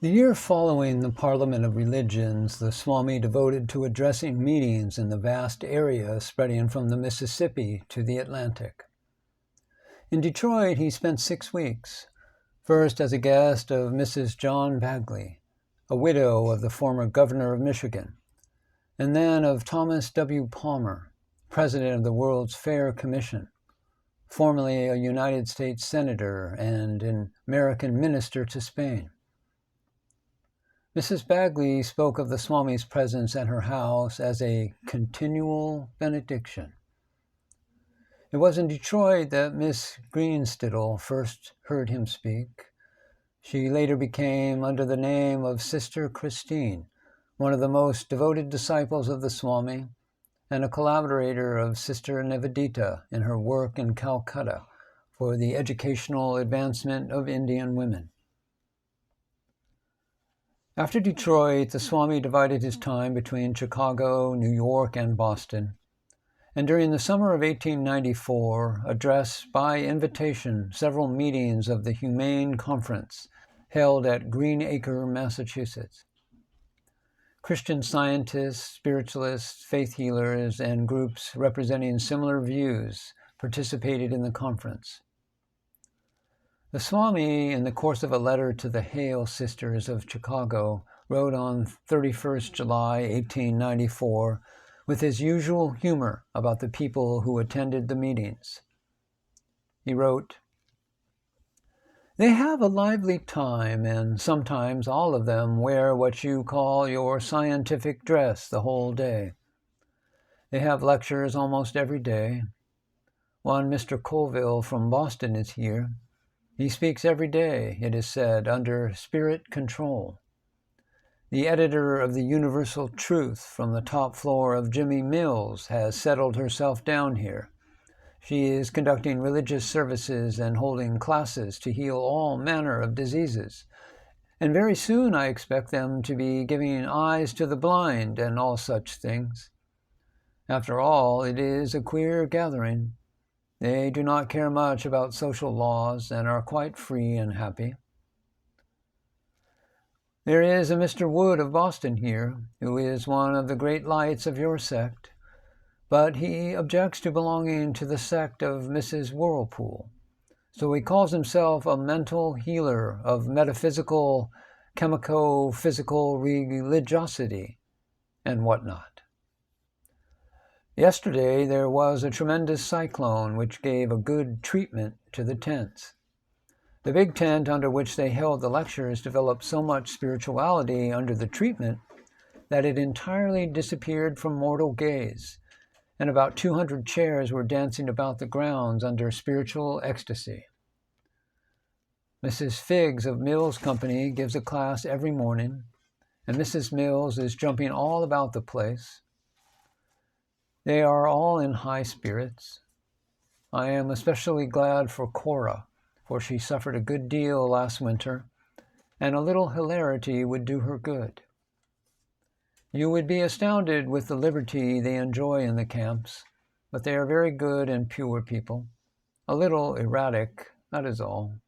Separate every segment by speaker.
Speaker 1: The year following the Parliament of Religions, the Swami devoted to addressing meetings in the vast area spreading from the Mississippi to the Atlantic. In Detroit, he spent 6 weeks, first as a guest of Mrs. John Bagley, a widow of the former governor of Michigan, and then of Thomas W. Palmer, president of the World's Fair Commission, formerly a United States senator and an American minister to Spain. Mrs. Bagley spoke of the Swami's presence at her house as a continual benediction. It was in Detroit that Miss Greenstidle first heard him speak. She later became, under the name of Sister Christine, one of the most devoted disciples of the Swami and a collaborator of Sister Devi-The in her work in Calcutta for the educational advancement of Indian women. After Detroit, the Swami divided his time between Chicago, New York, and Boston, and during the summer of 1894 addressed by invitation several meetings of the Humane Conference held at Green Acre, Massachusetts. Christian scientists, spiritualists, faith healers, and groups representing similar views participated in the conference. The Swami, in the course of a letter to the Hale Sisters of Chicago, wrote on 31st July 1894 with his usual humor about the people who attended the meetings. He wrote, "They have a lively time, and sometimes all of them wear what you call your scientific dress the whole day. They have lectures almost every day. One Mr. Colville from Boston is here. He speaks every day, it is said, under spirit control. The editor of the Universal Truth from the top floor of Jimmy Mills has settled herself down here. She is conducting religious services and holding classes to heal all manner of diseases. And very soon I expect them to be giving eyes to the blind and all such things. After all, it is a queer gathering. They do not care much about social laws and are quite free and happy. There is a Mr. Wood of Boston here, who is one of the great lights of your sect, but he objects to belonging to the sect of Mrs. Whirlpool, so he calls himself a mental healer of metaphysical, chemico-physical religiosity, and whatnot. Yesterday there was a tremendous cyclone which gave a good treatment to the tents. The big tent under which they held the lectures developed so much spirituality under the treatment that it entirely disappeared from mortal gaze, and about 200 chairs were dancing about the grounds under spiritual ecstasy. Mrs. Figgs of Mills Company gives a class every morning, and Mrs. Mills is jumping all about the place. They are all in high spirits. I am especially glad for Cora, for she suffered a good deal last winter, and a little hilarity would do her good. You would be astounded with the liberty they enjoy in the camps, but they are very good and pure people. A little erratic, that is all."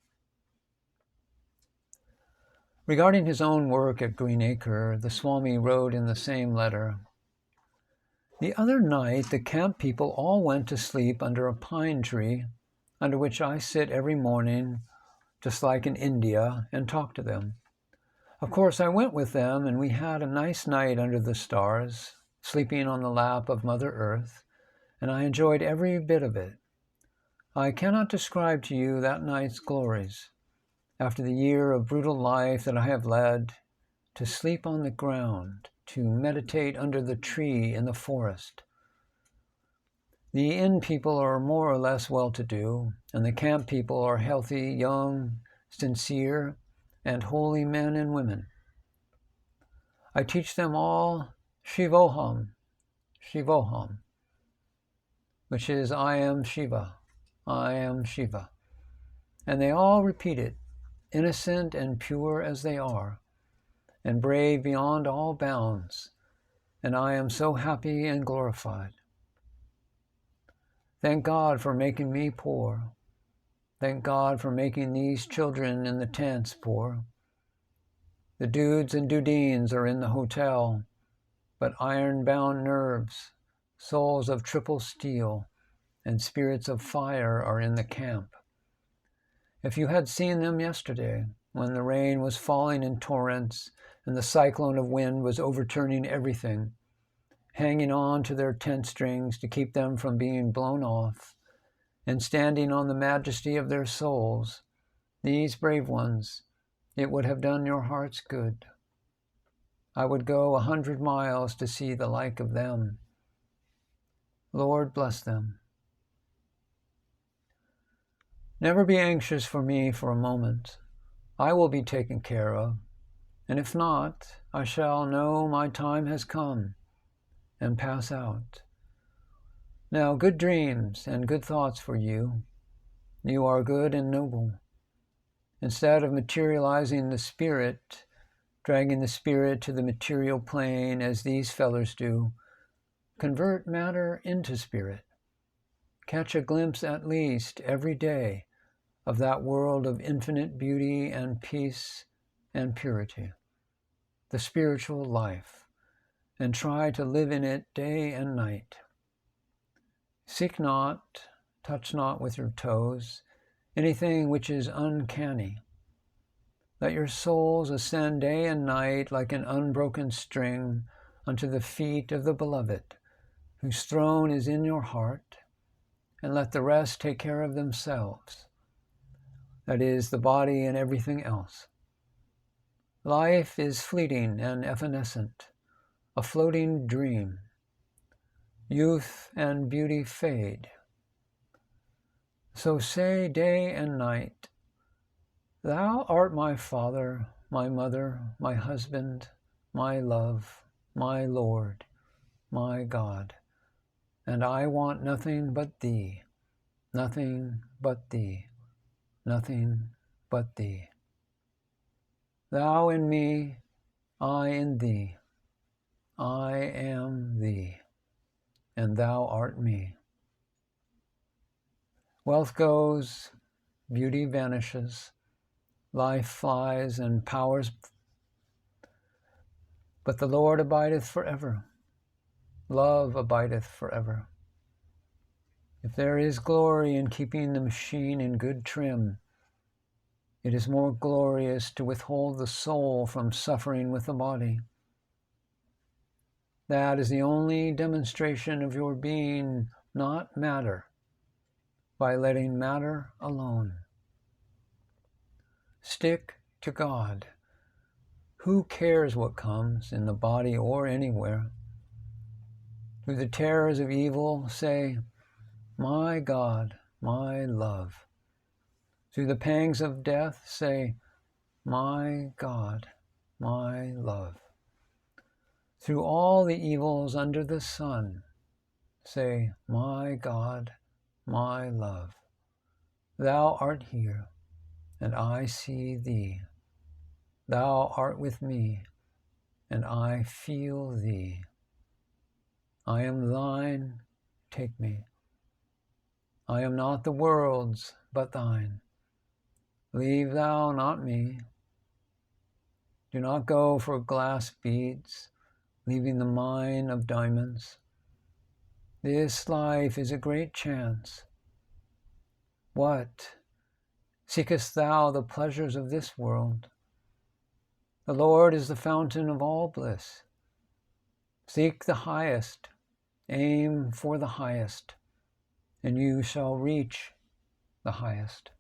Speaker 1: Regarding his own work at Green Acre, the Swami wrote in the same letter, "The other night the camp people all went to sleep under a pine tree, under which I sit every morning, just like in India, and talk to them. Of course I went with them, and we had a nice night under the stars, sleeping on the lap of Mother Earth, and I enjoyed every bit of it. I cannot describe to you that night's glories. After the year of brutal life that I have led, to sleep on the ground, to meditate under the tree in the forest. The inn people are more or less well-to-do, and the camp people are healthy, young, sincere, and holy men and women. I teach them all Shivoham, Shivoham, which is I am Shiva, I am Shiva. And they all repeat it, innocent and pure as they are, and brave beyond all bounds, and I am so happy and glorified. Thank God for making me poor. Thank God for making these children in the tents poor. The dudes and dudines are in the hotel, but iron-bound nerves, souls of triple steel, and spirits of fire are in the camp. If you had seen them yesterday, when the rain was falling in torrents and the cyclone of wind was overturning everything, hanging on to their tent strings to keep them from being blown off, and standing on the majesty of their souls, these brave ones, it would have done your hearts good. I would go 100 miles to see the like of them. Lord bless them. Never be anxious for me for a moment. I will be taken care of, and if not, I shall know my time has come and pass out. Now, good dreams and good thoughts for you. You are good and noble. Instead of materializing the spirit, dragging the spirit to the material plane as these fellers do, convert matter into spirit. Catch a glimpse at least every day of that world of infinite beauty and peace and purity, the spiritual life, and try to live in it day and night. Seek not, touch not with your toes, anything which is uncanny. Let your souls ascend day and night like an unbroken string unto the feet of the Beloved, whose throne is in your heart, and let the rest take care of themselves. That is, the body and everything else. Life is fleeting and evanescent, a floating dream. Youth and beauty fade. So say day and night, Thou art my father, my mother, my husband, my love, my Lord, my God, and I want nothing but Thee, nothing but Thee, nothing but Thee. Thou in me, I in Thee. I am Thee, and Thou art me. Wealth goes, beauty vanishes, life flies and powers, but the Lord abideth forever. Love abideth forever. If there is glory in keeping the machine in good trim, it is more glorious to withhold the soul from suffering with the body. That is the only demonstration of your being not matter, by letting matter alone. Stick to God. Who cares what comes in the body or anywhere? Through the terrors of evil, say, my God, my love. Through the pangs of death, say, my God, my love. Through all the evils under the sun, say, my God, my love. Thou art here, and I see Thee. Thou art with me, and I feel Thee. I am Thine, take me. I am not the world's, but Thine. Leave Thou not me. Do not go for glass beads, leaving the mine of diamonds. This life is a great chance. What? Seekest thou the pleasures of this world? The Lord is the fountain of all bliss. Seek the highest, aim for the highest, and you shall reach the highest.